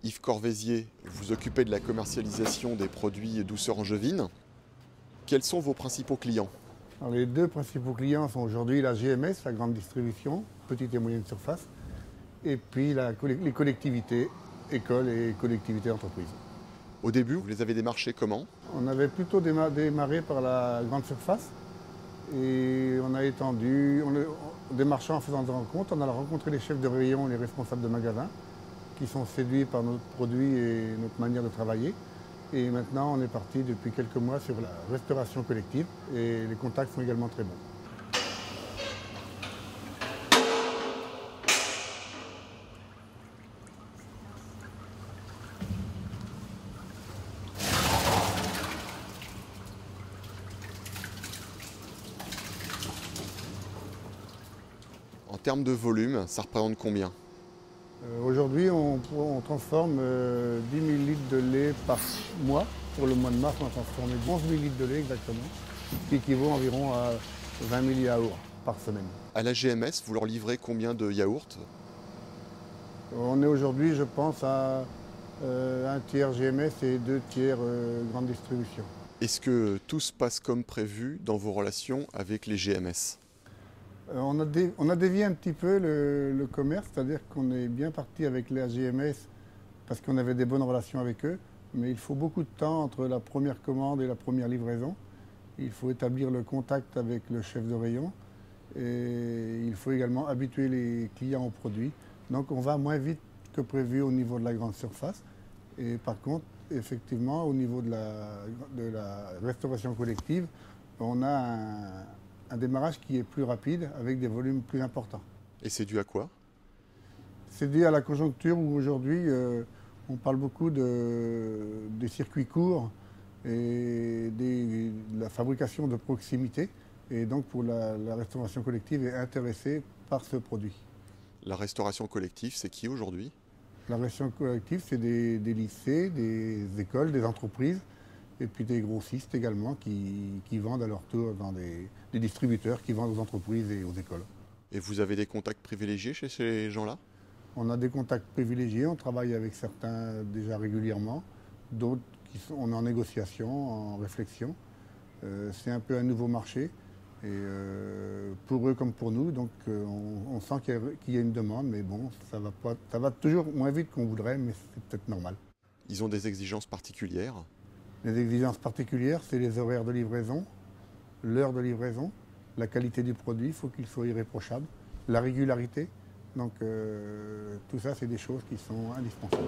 Yves Corvézier, vous occupez de la commercialisation des produits douceur angevine. Quels sont vos principaux clients? Alors, les deux principaux clients sont aujourd'hui la GMS, la grande distribution, petite et moyenne surface, et puis les collectivités, écoles et collectivités d'entreprise. Au début, vous les avez démarchés comment? On avait plutôt démarré par la grande surface et on a étendu, démarchant en faisant des rencontres, on a rencontré les chefs de rayon et les responsables de magasins qui sont séduits par notre produit et notre manière de travailler. Et maintenant, on est parti depuis quelques mois sur la restauration collective et les contacts sont également très bons. En termes de volume, ça représente combien? Aujourd'hui, on transforme 10 000 litres de lait par mois. Pour le mois de mars, on a transformé 11 000 litres de lait exactement, ce qui équivaut environ à 20 000 yaourts par semaine. À la GMS, vous leur livrez combien de yaourts? On est aujourd'hui, je pense, à un tiers GMS et 2 tiers grande distribution. Est-ce que tout se passe comme prévu dans vos relations avec les GMS? On a dévié un petit peu le commerce, c'est-à-dire qu'on est bien parti avec les GMS parce qu'on avait des bonnes relations avec eux, mais il faut beaucoup de temps entre la première commande et la première livraison. Il faut établir le contact avec le chef de rayon et il faut également habituer les clients aux produits. Donc on va moins vite que prévu au niveau de la grande surface. Et par contre, effectivement, au niveau de la restauration collective, on a un démarrage qui est plus rapide avec des volumes plus importants. Et c'est dû à quoi? C'est dû à la conjoncture où aujourd'hui on parle beaucoup des circuits courts et de la fabrication de proximité. Et donc pour la restauration collective est intéressée par ce produit. La restauration collective, c'est qui aujourd'hui? La restauration collective, c'est des lycées, des écoles, des entreprises et puis des grossistes également qui vendent à leur tour dans des distributeurs qui vendent aux entreprises et aux écoles. Et vous avez des contacts privilégiés chez ces gens-là? On a des contacts privilégiés, on travaille avec certains déjà régulièrement, d'autres on est en négociation, en réflexion. C'est un peu un nouveau marché, et pour eux comme pour nous, donc on sent qu'il y a une demande, mais bon, ça va toujours moins vite qu'on voudrait, mais c'est peut-être normal. Ils ont des exigences particulières? Les exigences particulières, c'est les horaires de livraison, l'heure de livraison, la qualité du produit, il faut qu'il soit irréprochable, la régularité. Donc tout ça, c'est des choses qui sont indispensables.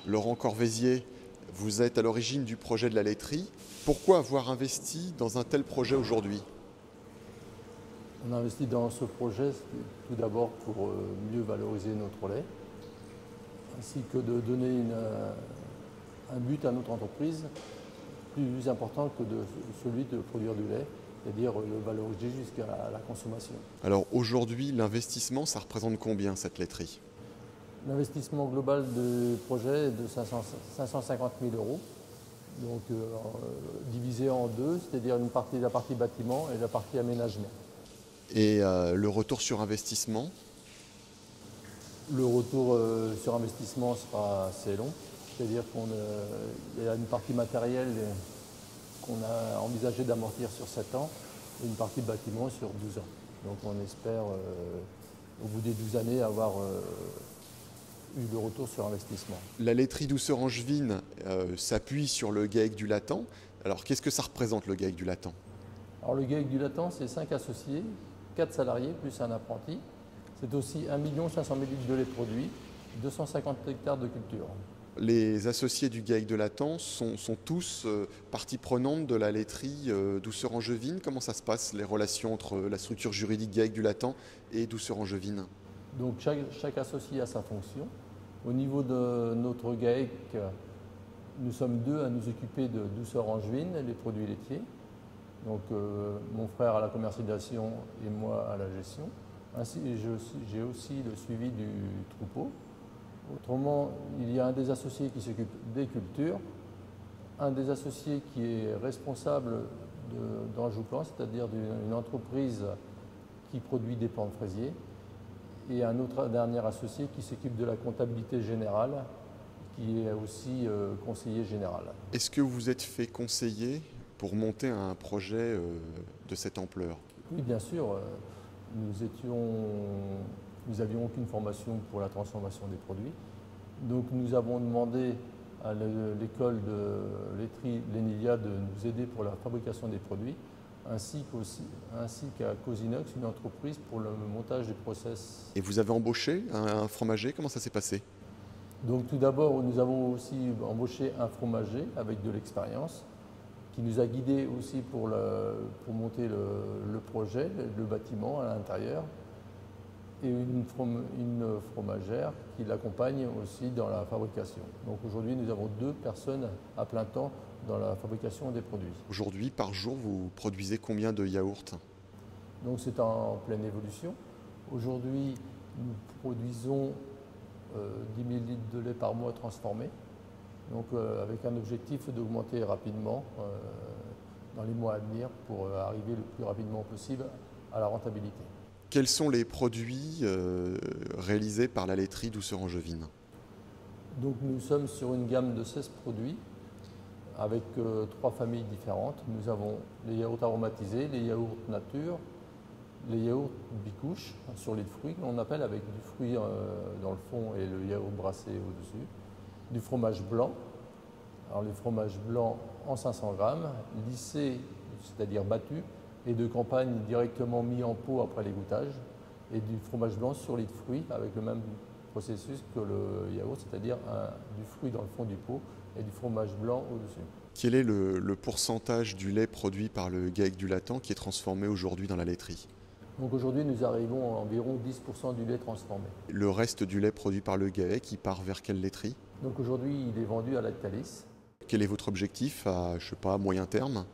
Laurent Corvézier, vous êtes à l'origine du projet de la laiterie. Pourquoi avoir investi dans un tel projet aujourd'hui? On a investi dans ce projet tout d'abord pour mieux valoriser notre lait, ainsi que de donner un but à notre entreprise plus important que celui de produire du lait, c'est-à-dire le valoriser jusqu'à la consommation. Alors aujourd'hui, l'investissement, ça représente combien cette laiterie? L'investissement global du projet est de 550 000 €, donc divisé en deux, c'est-à-dire la partie bâtiment et la partie aménagement. Et le retour sur investissement? Le retour sur investissement sera assez long, c'est-à-dire qu'il y a une partie matérielle qu'on a envisagé d'amortir sur 7 ans et une partie bâtiment sur 12 ans. Donc on espère au bout des 12 années avoir eu le retour sur investissement. La laiterie douceur angevine s'appuie sur le GAEC du Latan. Alors qu'est-ce que ça représente le GAEC du Latan? Alors le GAEC du Latan, c'est 5 associés, 4 salariés plus un apprenti. C'est aussi 1 500 000 litres de lait produit 250 hectares de culture. Les associés du GAEC de Lathan sont tous partie prenante de la laiterie Douceur-Angevine. Comment ça se passe, les relations entre la structure juridique GAEC du Lathan et Douceur-Angevine? Donc chaque associé a sa fonction. Au niveau de notre GAEC, nous sommes deux à nous occuper de Douceur-Angevine, les produits laitiers. Donc mon frère à la commercialisation et moi à la gestion. Ainsi, j'ai aussi le suivi du troupeau. Autrement, il y a un des associés qui s'occupe des cultures, un des associés qui est responsable d'Anjouplan, c'est-à-dire d'une entreprise qui produit des plants de fraisiers, et un autre dernier associé qui s'occupe de la comptabilité générale, qui est aussi conseiller général. Est-ce que vous vous êtes fait conseiller pour monter un projet de cette ampleur? Oui, bien sûr. Nous n'avions aucune formation pour la transformation des produits. Donc nous avons demandé à l'école de laiterie Lénilia de nous aider pour la fabrication des produits, ainsi qu'à Cosinox, une entreprise pour le montage des process. Et vous avez embauché un fromager? Comment ça s'est passé? Donc tout d'abord, nous avons aussi embauché un fromager avec de l'expérience, qui nous a guidés aussi pour monter le projet, le bâtiment à l'intérieur, et une fromagère qui l'accompagne aussi dans la fabrication. Donc aujourd'hui, nous avons 2 personnes à plein temps dans la fabrication des produits. Aujourd'hui, par jour, vous produisez combien de yaourts? Donc c'est en pleine évolution. Aujourd'hui, nous produisons 10 000 litres de lait par mois transformé. Donc avec un objectif d'augmenter rapidement dans les mois à venir pour arriver le plus rapidement possible à la rentabilité. Quels sont les produits réalisés par la laiterie Douceur-Angevine? Donc nous sommes sur une gamme de 16 produits avec 3 familles différentes. Nous avons les yaourts aromatisés, les yaourts nature, les yaourts bicouches sur lait de fruits, qu'on appelle avec du fruit dans le fond et le yaourt brassé au-dessus. Du fromage blanc, alors les fromages blancs en 500 grammes, lissés, c'est-à-dire battus, et de campagne directement mis en pot après l'égouttage, et du fromage blanc sur lait de fruits avec le même processus que le yaourt, c'est-à-dire du fruit dans le fond du pot et du fromage blanc au-dessus. Quel est le pourcentage du lait produit par le GAEC du Lathan qui est transformé aujourd'hui dans la laiterie? Donc aujourd'hui, nous arrivons à environ 10% du lait transformé. Le reste du lait produit par le GAEC, il part vers quelle laiterie? Donc aujourd'hui, il est vendu à Lactalis. Quel est votre objectif à, je sais pas, moyen terme?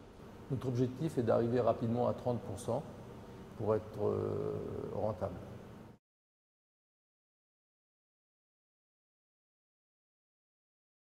Notre objectif est d'arriver rapidement à 30% pour être rentable.